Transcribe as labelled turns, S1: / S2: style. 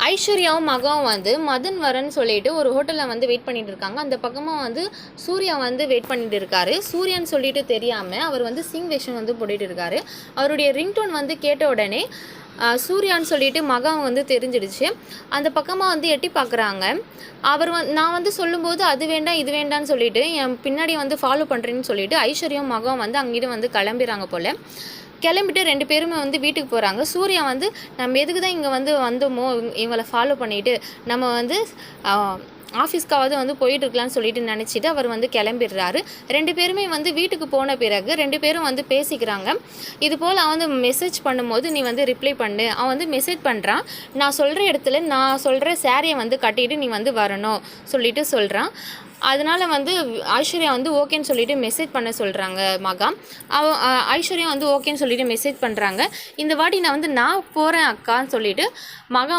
S1: ஐஸ்வர்யாவும் மகாவும் வந்து மதன் வரன்னு சொல்லிட்டு ஒரு ஹோட்டலில் வந்து வெயிட் பண்ணிட்டு இருக்காங்க. அந்த பக்கமாக வந்து சூர்யா வந்து வெயிட் பண்ணிட்டு இருக்காரு. சூர்யான்னு சொல்லிட்டு தெரியாமல் அவர் வந்து சிங் வேஷம் வந்து போட்டுட்டு இருக்காரு. அவருடைய ரிங்டோன் வந்து கேட்ட உடனே சூர்யான்னு சொல்லிட்டு மகாவும் வந்து தெரிஞ்சிடுச்சு. அந்த பக்கமாக வந்து எட்டி பார்க்குறாங்க. அவர் நான் வந்து சொல்லும்போது அது வேண்டாம் இது வேண்டான்னு சொல்லிட்டு என் பின்னாடி வந்து ஃபாலோ பண்ணுறேன்னு சொல்லிட்டு ஐஸ்வர்யாவும் மகாவும் வந்து அங்கிட்டு வந்து கிளம்பிடுறாங்க போல். கிளம்பிட்டு 2 பேருமே வந்து வீட்டுக்கு போகிறாங்க. சூர்யா வந்து நம்ம எதுக்கு தான் இங்கே வந்து வந்தோமோ இவங்களை ஃபாலோ பண்ணிவிட்டு நம்ம வந்து ஆஃபீஸ்க்காவது வந்து போயிட்டுருக்கலான்னு சொல்லிட்டு நினச்சிட்டு அவர் வந்து கிளம்பிடுறாரு. 2 பேருமே வந்து வீட்டுக்கு போன பிறகு 2 பேரும் வந்து பேசிக்கிறாங்க. இது போல் அவன் வந்து மெசேஜ் பண்ணும்போது நீ வந்து ரிப்ளை பண்ணு. அவன் வந்து மெசேஜ் பண்ணுறான். நான் சொல்கிற இடத்துல நான் சொல்கிற சாரியை வந்து கட்டிட்டு நீ வந்து வரணும் சொல்லிட்டு சொல்கிறான். அதனால் வந்து ஐஸ்வர்யா வந்து ஓகேன்னு சொல்லிட்டு மெசேஜ் பண்ண சொல்கிறாங்க மகா. ஐஸ்வர்யா வந்து ஓகேன்னு சொல்லிட்டு மெசேஜ் பண்ணுறாங்க. இந்த வாட்டி நான் போகிறேன் அக்கான்னு சொல்லிட்டு மகா